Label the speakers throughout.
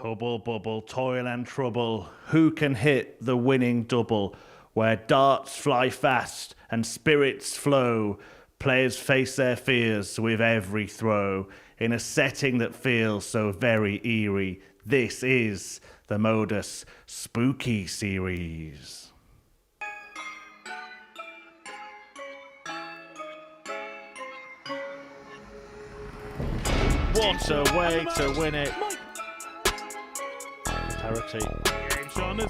Speaker 1: Hubble bubble, toil and trouble, who can hit the winning double? Where darts fly fast and spirits flow, players face their fears with every throw. In a setting that feels so very eerie, this is the Modus Spooky Series. What a way to win it. Parity.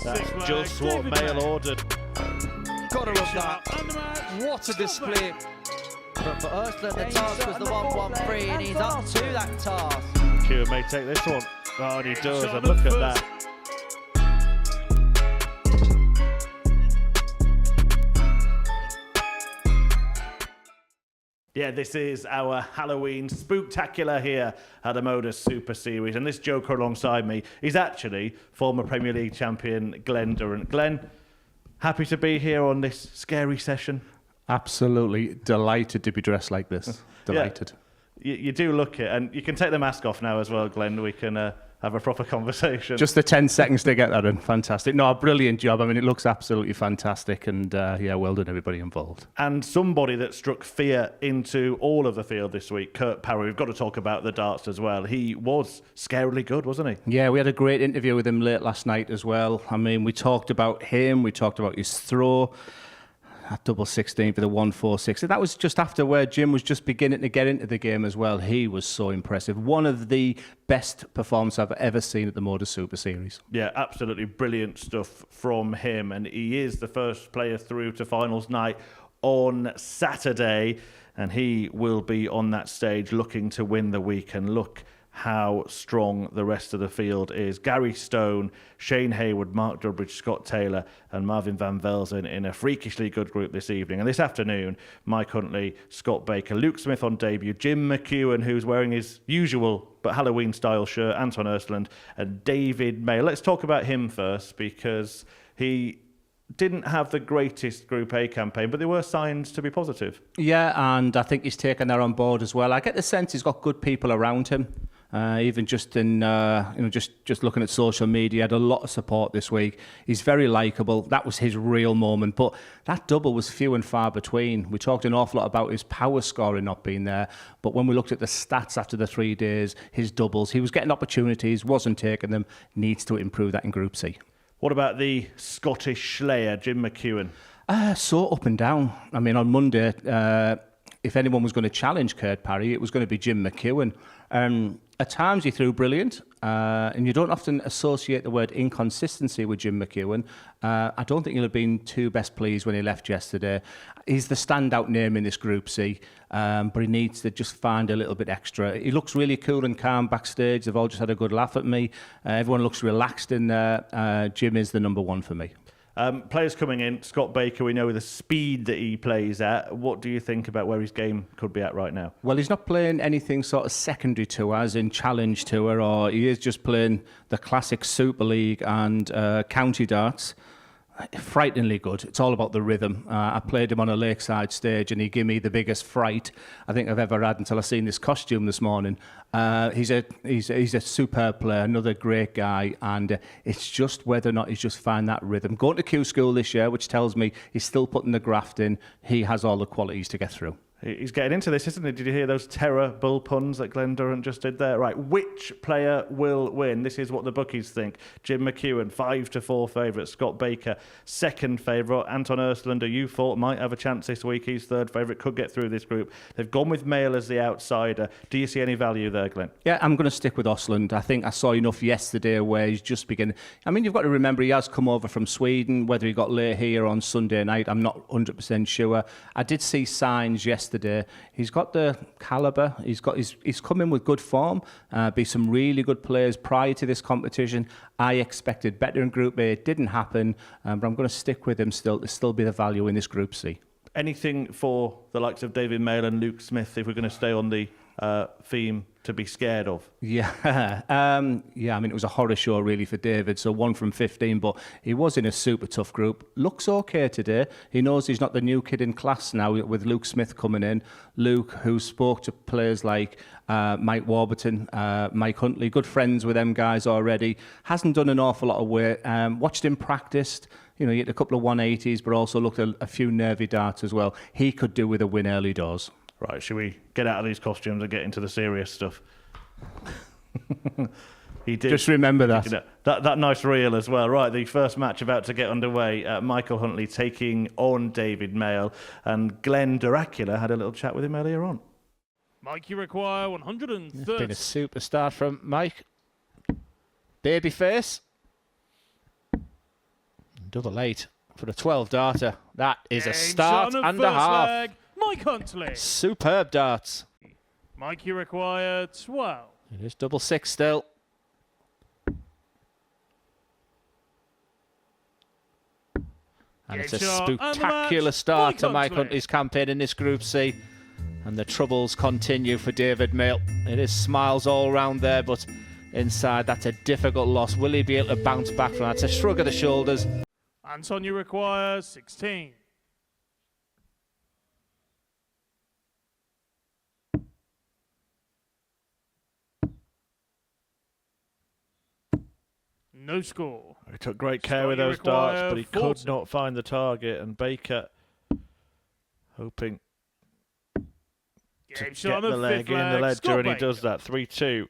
Speaker 1: That's just what Mayle ordered.
Speaker 2: Gotta love that. What a display.
Speaker 3: But for Ostlund, the task was the 1-1-3, and he's up to that task.
Speaker 1: McEwan may take this one. Oh, and he does, and look at that. Yeah, this is our Halloween spooktacular here at the Modus Super Series. And this joker alongside me is actually former Premier League champion Glenn Durrant. Glenn, happy to be here on this scary session?
Speaker 4: Absolutely delighted to be dressed like this. Delighted.
Speaker 1: Yeah, you do look it. And you can take the mask off now as well, Glenn. We can have a proper conversation.
Speaker 4: Just the 10 seconds to get that in. Fantastic. No, a brilliant job. I mean, it looks absolutely fantastic. And yeah, well done, everybody involved.
Speaker 1: And somebody that struck fear into all of the field this week, Kurt Parry. We've got to talk about the darts as well. He was scarily good, wasn't he?
Speaker 4: Yeah, we had a great interview with him late last night as well. I mean, we talked about him. We talked about his throw. At double 16 for the 1-4-6. And that was just after where Jim was just beginning to get into the game as well. He was so impressive. One of the best performances I've ever seen at the Modus Super Series.
Speaker 1: Yeah, absolutely brilliant stuff from him. And he is the first player through to finals night on Saturday. And he will be on that stage looking to win the week. And look how strong the rest of the field is. Gary Stone, Shane Hayward, Mark Durbridge, Scott Taylor and Marvin van Velzen in a freakishly good group this evening. And this afternoon, Mike Huntley, Scott Baker, Luke Smith on debut, Jim McEwan, who's wearing his usual but Halloween-style shirt, Anton Ostlund and David Mayle. Let's talk about him first because he didn't have the greatest Group A campaign, but there were signs to be positive.
Speaker 4: Yeah, and I think he's taken that on board as well. I get the sense he's got good people around him. Even just in, just looking at social media, had a lot of support this week. He's very likeable. That was his real moment. But that double was few and far between. We talked an awful lot about his power scoring not being there. But when we looked at the stats after the 3 days, his doubles, he was getting opportunities, wasn't taking them. Needs to improve that in Group C.
Speaker 1: What about the Scottish Slayer, Jim McEwan?
Speaker 4: So up and down. I mean, on Monday, if anyone was going to challenge Kurt Parry, it was going to be Jim McEwan. At times he threw brilliant, and you don't often associate the word inconsistency with Jim McEwan. I don't think he'll have been too best pleased when he left yesterday. He's the standout name in this Group C, but he needs to just find a little bit extra. He looks really cool and calm backstage. They've all just had a good laugh at me. Everyone looks relaxed in there. Jim is the number one for me.
Speaker 1: Players coming in, Scott Baker, we know the speed that he plays at. What do you think about where his game could be at right now?
Speaker 4: Well, he's not playing anything sort of secondary tour, as in Challenge Tour, or he is just playing the classic Super League and county darts. Frighteningly good. It's all about the rhythm. I played him on a lakeside stage and he gave me the biggest fright I think I've ever had until I seen this costume this morning. He's a superb player, another great guy, and it's just whether or not he's just found that rhythm. Going to Q School this year, which tells me he's still putting the graft in. He has all the qualities to get through.
Speaker 1: He's getting into this, isn't he? Did you hear those terrible puns that Glenn Durrant just did there? Right, which player will win? This is what the bookies think. Jim McEwan, 5-4 favourite. Scott Baker, second favourite. Anton Ostlund, who you thought might have a chance this week, he's third favourite, could get through this group. They've gone with Mayle as the outsider. Do you see any value there, Glenn?
Speaker 4: Yeah, I'm going to stick with Ostlund. I think I saw enough yesterday where he's just beginning. I mean, you've got to remember he has come over from Sweden. Whether he got late here on Sunday night, I'm not 100% sure. I did see signs yesterday. He's got the calibre. He's come in with good form. Be some really good players prior to this competition. I expected better in Group A. It didn't happen, but I'm going to stick with him still. There'll still be the value in this Group C.
Speaker 1: Anything for the likes of David Mayle and Luke Smith if we're going to stay on the theme to be scared of.
Speaker 4: Yeah, yeah. I mean, it was a horror show really for David. So 1 from 15, but he was in a super tough group. Looks okay today. He knows he's not the new kid in class now with Luke Smith coming in. Luke, who spoke to players like Mike Warburton, Mike Huntley, good friends with them guys already. Hasn't done an awful lot of work. Watched him practiced. You know, he hit a couple of 180s, but also looked at a few nervy darts as well. He could do with a win early doors.
Speaker 1: Right, should we get out of these costumes and get into the serious stuff? He did.
Speaker 4: Just remember that.
Speaker 1: You know, that nice reel as well. Right, the first match about to get underway. Michael Huntley taking on David Mayle, and Glenn Dracula had a little chat with him earlier on.
Speaker 2: Mike, you require 130.
Speaker 5: It's been a super start from Mike. Babyface. Double 8 for a 12 darter. That is a start and a half.
Speaker 2: Leg. Mike Huntley.
Speaker 5: Superb darts.
Speaker 2: Mike, you require 12.
Speaker 5: It is double 6 still. And it's a spectacular start to Mike Huntley's campaign in this Group C. And the troubles continue for David Mayle. It is smiles all round there, but inside that's a difficult loss. Will he be able to bounce back from that? It's a shrug of the shoulders.
Speaker 2: Anton, you require 16. No score.
Speaker 1: He took great care with those darts, but he could not find the target. And Baker hoping to get the leg in the ledger, and he does that. 3-2.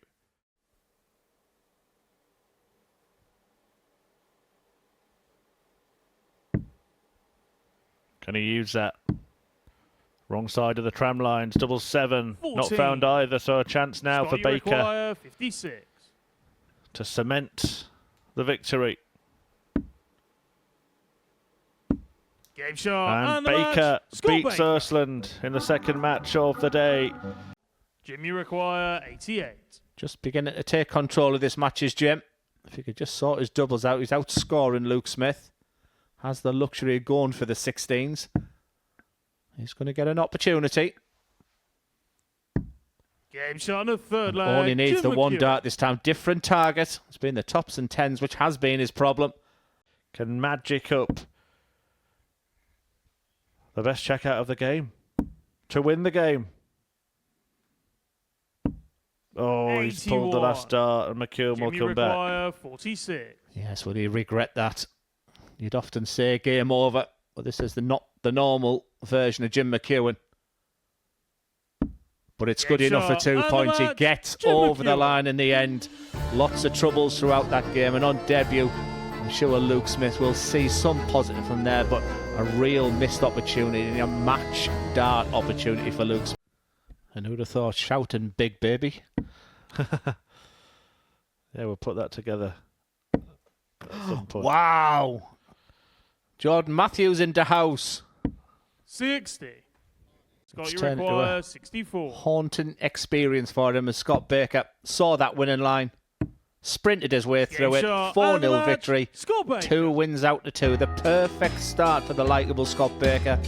Speaker 1: Can he use that? Wrong side of the tram lines. Double 7.
Speaker 2: 14.
Speaker 1: Not found either, so a chance now for Baker
Speaker 2: 56.
Speaker 1: to cement the victory.
Speaker 2: Game shot.
Speaker 1: And Baker beats Ostlund in the second match of the day.
Speaker 2: Jim, you require 88.
Speaker 5: Just beginning to take control of this match is Jim. If he could just sort his doubles out, he's outscoring Luke Smith. Has the luxury of going for the 16s. He's going to get an opportunity.
Speaker 2: Game shot on the third leg.
Speaker 5: Only needs
Speaker 2: Jim
Speaker 5: the one
Speaker 2: McEwan.
Speaker 5: dart this time. Different target. It's been the tops and 10s, which has been his problem.
Speaker 1: Can magic up the best checkout of the game to win the game. Oh, he's pulled the last dart, and McEwan will come back.
Speaker 2: 46.
Speaker 5: Yes, will he regret that? You'd often say game over, but this is not the normal version of Jim McEwan. But it's good enough for 2 points. He gets over the line in the end. Lots of troubles throughout that game, and on debut, I'm sure Luke Smith will see some positive from there, but a real missed opportunity, a match dart opportunity for Luke Smith. And who'd have thought shouting big baby?
Speaker 1: Yeah, we'll put that together at some point.
Speaker 5: Wow! Jordan Matthews into house.
Speaker 2: 60. Scott, you
Speaker 5: turned into
Speaker 2: require
Speaker 5: a
Speaker 2: 64.
Speaker 5: Haunting experience for him as Scott Baker saw that winning line, sprinted his way through it. 4-0 victory. 2 wins out to 2. The perfect start for the likeable Scott Baker.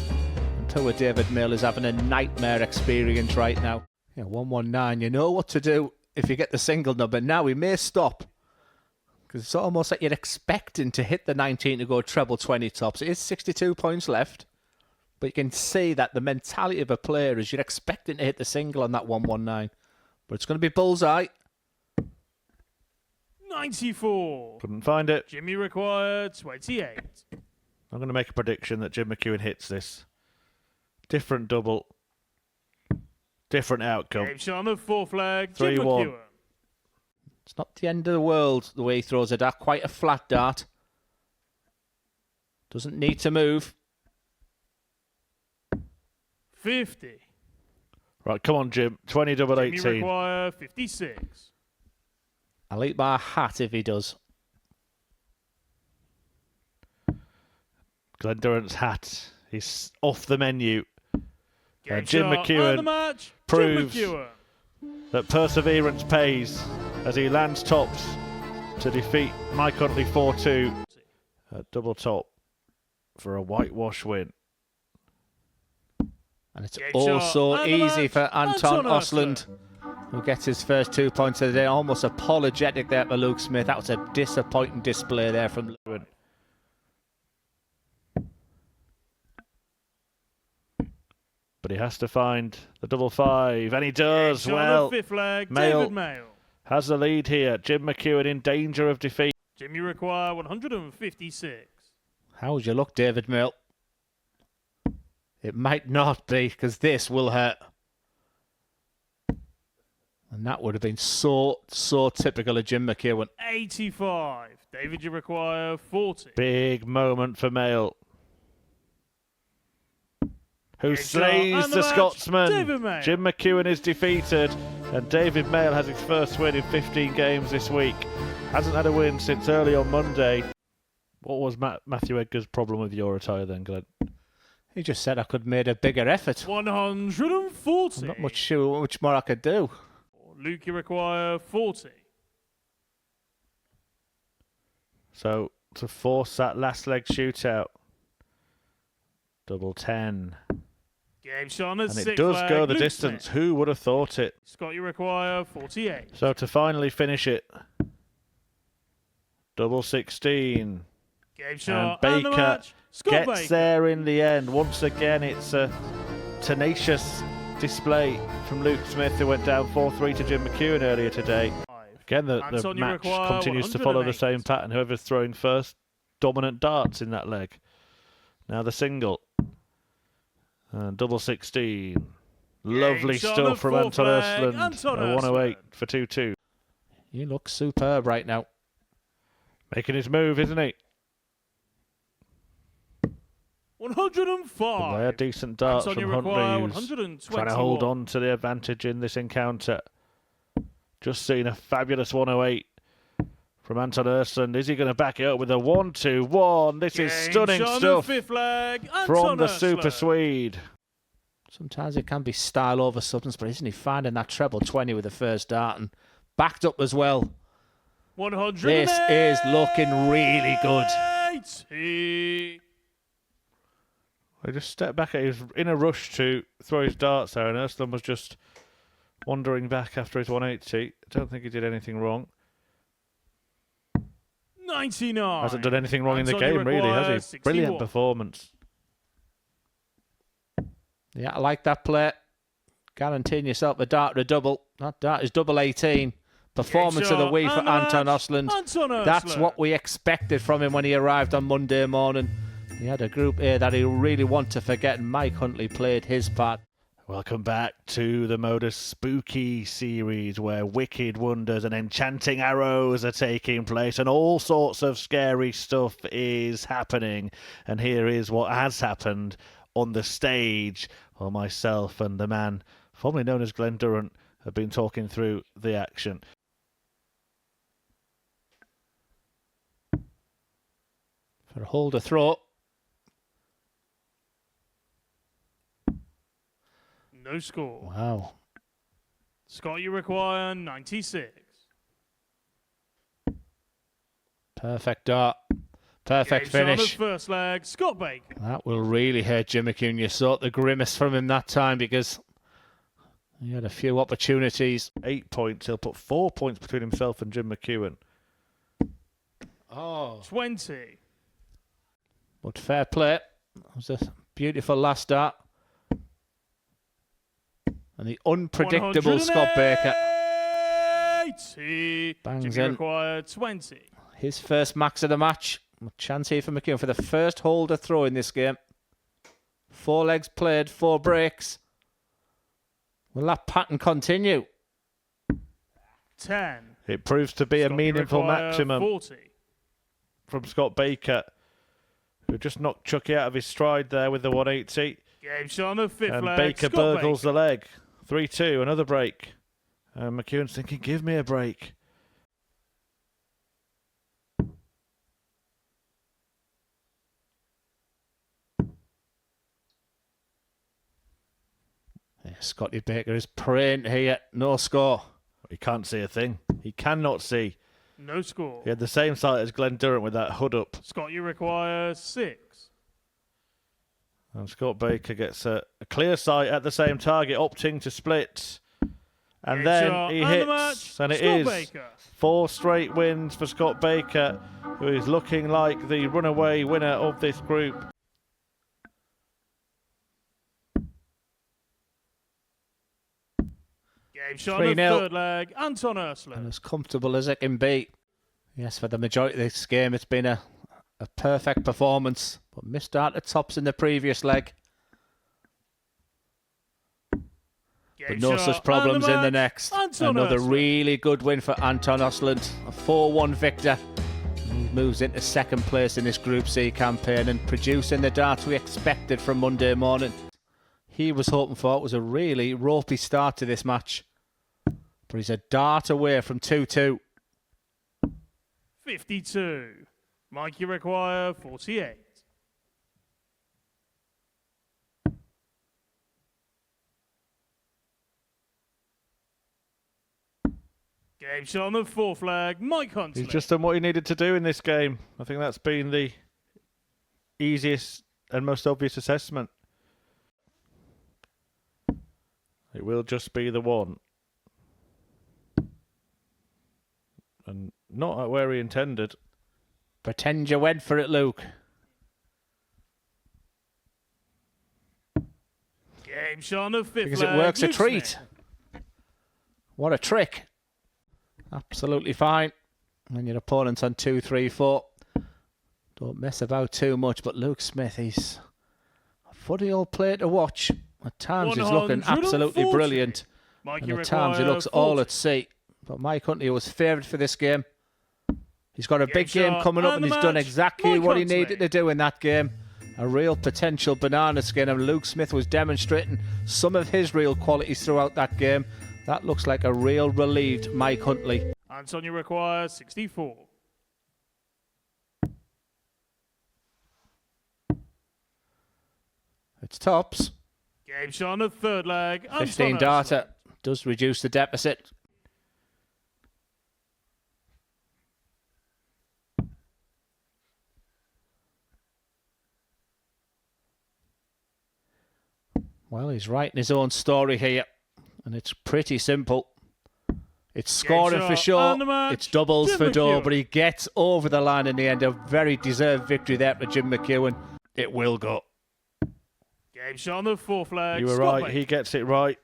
Speaker 5: And poor David Mayle is having a nightmare experience right now. Yeah, 119. You know what to do if you get the single number. Now he may stop, because it's almost like you're expecting to hit the 19 to go treble 20 tops. It is 62 points left. But you can see that the mentality of a player is you're expecting to hit the single on that 119. But it's going to be bullseye.
Speaker 2: 94.
Speaker 1: Couldn't find it.
Speaker 2: Jimmy required 28.
Speaker 1: I'm going to make a prediction that Jim McEwan hits this. Different double. Different outcome.
Speaker 2: Game shot on the fourth leg. Jim
Speaker 1: 3-1.
Speaker 2: McEwan.
Speaker 5: It's not the end of the world the way he throws a dart. Quite a flat dart. Doesn't need to move.
Speaker 2: 50.
Speaker 1: Right, come on, Jim. 20 double
Speaker 2: Jimmy
Speaker 1: 18.
Speaker 2: require 56.
Speaker 5: I'll eat my hat if he does.
Speaker 1: Glenn Durrant's hat. He's off the menu.
Speaker 2: Game
Speaker 1: Jim
Speaker 2: shot
Speaker 1: McEwan
Speaker 2: on the match.
Speaker 1: proves
Speaker 2: Jim McEwan.
Speaker 1: that perseverance pays as he lands tops to defeat Mike Huntley 4-2 at double top for a whitewash win.
Speaker 5: And it's
Speaker 2: Game
Speaker 5: also
Speaker 2: shot, and the
Speaker 5: easy
Speaker 2: match,
Speaker 5: for Anton
Speaker 2: Ostlund.
Speaker 5: Ostlund. who gets his first 2 points of the day. Almost apologetic there for Luke Smith. That was a disappointing display there from Luke.
Speaker 1: But he has to find the double five, and he does. Well, Mayle has the lead here. Jim McEwan in danger of defeat.
Speaker 2: Jim, you require 156.
Speaker 5: How's your luck, David Mayle? It might not be, because this will hurt. And that would have been so typical of Jim McEwan.
Speaker 2: 85. David, you require 40.
Speaker 1: Big moment for Mayle, who slays the Scotsman. Jim McEwan is defeated, and David Mayle has his first win in 15 games this week. Hasn't had a win since early on Monday. What was Matthew Edgar's problem with your attire then, Glenn?
Speaker 5: He just said I could have made a bigger effort.
Speaker 2: 140.
Speaker 5: I'm not much sure how much more I could do.
Speaker 2: Luke, you require 40.
Speaker 1: So, to force that last leg shootout. Double 10.
Speaker 2: Game shot on
Speaker 1: And it does go the distance. Who would have thought it?
Speaker 2: Scott, you require 48.
Speaker 1: So to finally finish it. Double 16.
Speaker 2: Game shot
Speaker 1: and
Speaker 2: the
Speaker 1: Baker
Speaker 2: match. Scott
Speaker 1: gets
Speaker 2: Baker.
Speaker 1: there in the end. Once again, it's a tenacious display from Luke Smith, who went down 4-3 to Jim McEwan earlier today. Again, the match continues to follow the same pattern. Whoever's throwing first, dominant darts in that leg. Now the single. And double 16. Lovely stuff from Anton Ostlund. A 108 for 2-2.
Speaker 5: He looks superb right now.
Speaker 1: Making his move, isn't he?
Speaker 2: 105.
Speaker 1: They're decent darts
Speaker 2: Anton,
Speaker 1: from Huntley, who's trying to hold on to the advantage in this encounter. Just seen a fabulous 108 from Anton Ostlund. Is he going to back it up with a 1-2-1? This is stunning stuff from the Super Swede.
Speaker 5: Sometimes it can be style over substance, but isn't he finding that treble 20 with the first dart and backed up as well?
Speaker 2: 100.
Speaker 5: This is looking really good.
Speaker 1: He just stepped back. He was in a rush to throw his darts there, and Ostlund was just wandering back after his 180. I don't think he did anything wrong.
Speaker 2: 99.
Speaker 1: Hasn't done anything wrong in the game, really, has he?
Speaker 2: 61.
Speaker 1: Brilliant performance.
Speaker 5: Yeah, I like that play. Guaranteeing yourself a dart or a double. That dart is double 18. Performance of the week for Anton Ostlund. That's what we expected from him when he arrived on Monday morning. He had a Group A that he really want to forget, and Mike Huntley played his part.
Speaker 1: Welcome back to the Modus Spooky series, where wicked wonders and enchanting arrows are taking place and all sorts of scary stuff is happening. And here is what has happened on the stage while myself and the man formerly known as Glenn Durrant have been talking through the action.
Speaker 5: For a holder throw.
Speaker 2: No score.
Speaker 5: Wow.
Speaker 2: Scott, you require 96.
Speaker 5: Perfect dart. Perfect finish.
Speaker 2: First leg, Scott Baker.
Speaker 5: That will really hurt Jim McEwan. You saw the grimace from him that time because he had a few opportunities.
Speaker 1: 8 points. He'll put 4 points between himself and Jim McEwan.
Speaker 5: Oh.
Speaker 2: 20.
Speaker 5: But fair play. That was a beautiful last dart. And the unpredictable Scott Baker bangs in.
Speaker 2: Required 20.
Speaker 5: His first max of the match. Chance here for McEwan for the first holder throw in this game. 4 legs played, 4 breaks. Will that pattern continue?
Speaker 2: 10.
Speaker 1: It proves to be a meaningful maximum
Speaker 2: 40.
Speaker 1: from Scott Baker, who just knocked Chucky out of his stride there with the 180.
Speaker 2: Game shot on the fifth
Speaker 1: and
Speaker 2: leg.
Speaker 1: Baker burgles the leg. 3-2, another break. And McEwan's thinking, give me a break.
Speaker 5: Yeah, Scotty Baker is praying here. No score.
Speaker 1: He can't see a thing. He cannot see.
Speaker 2: No score.
Speaker 1: He had the same sight as Glenn Durrant with that hood up.
Speaker 2: Scott, you require 6.
Speaker 1: And Scott Baker gets a clear sight at the same target, opting to split. And then he hits, and it is 4 straight wins for Scott Baker, who is looking like the runaway winner of this group.
Speaker 2: Game shot on the third leg, Anton Ostlund.
Speaker 5: And as comfortable as it can be. Yes, for the majority of this game, it's been a perfect performance, but missed out at tops in the previous leg. But no such problems in the next. Another really good win for Anton Ostlund, a 4-1 victor. He moves into second place in this Group C campaign and producing the darts we expected from Monday morning. He was hoping for it was a really ropey start to this match, but he's a dart away from 2-2.
Speaker 2: 52. Mikey require 48. Game shot on the fourth leg, Mike Huntley.
Speaker 1: He's just done what he needed to do in this game. I think that's been the easiest and most obvious assessment. It will just be the one. And not where he intended.
Speaker 5: Pretend you went for it, Luke.
Speaker 2: Game shot on the fifth leg.
Speaker 5: Because it works
Speaker 2: Luke
Speaker 5: a treat.
Speaker 2: Smith.
Speaker 5: What a trick. Absolutely fine. And your opponent's on 2, 3, 4. Don't mess about too much, but Luke Smith, he's a funny old player to watch. At times he's looking absolutely brilliant. And at times he looks all at sea. But Mike Huntley was favoured for this game. He's got a big game coming up and he's done exactly what he needed to do in that game. A real potential banana skin, and Luke Smith was demonstrating some of his real qualities throughout that game. That looks like a real relieved Mike Huntley.
Speaker 2: Antonio requires 64.
Speaker 5: It's tops.
Speaker 2: Game shot on the third leg.
Speaker 5: 15 darter does reduce the deficit. Well, he's writing his own story here, and it's pretty simple. It's scoring for sure, it's doubles for Doe, but he gets over the line in the end. A very deserved victory there for Jim McEwan. It will go.
Speaker 2: Game shot on the fourth leg.
Speaker 1: You were right, he gets it right.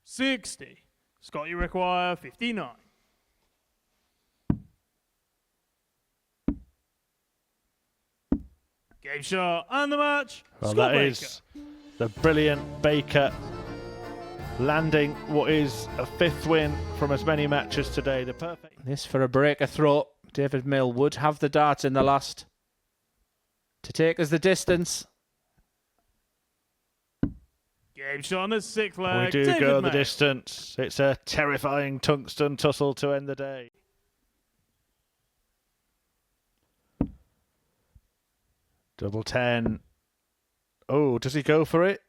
Speaker 2: $60. Scott, you require 59. Game shot and the match.
Speaker 1: Well,
Speaker 2: Scott
Speaker 1: that
Speaker 2: Baker.
Speaker 1: is the brilliant Baker landing what is a 5th win from as many matches today. The perfect.
Speaker 5: This for a breaker throw. David Mayle would have the darts in the last to take us the distance.
Speaker 2: Game shot on the 6th leg.
Speaker 1: We do
Speaker 2: David
Speaker 1: go
Speaker 2: Mayle.
Speaker 1: the distance. It's a terrifying tungsten tussle to end the day. Double 10. Oh, does he go for it?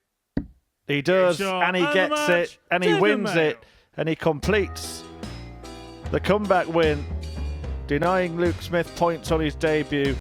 Speaker 1: He does, and he gets it, and he wins it, and he completes the comeback win, denying Luke Smith points on his debut.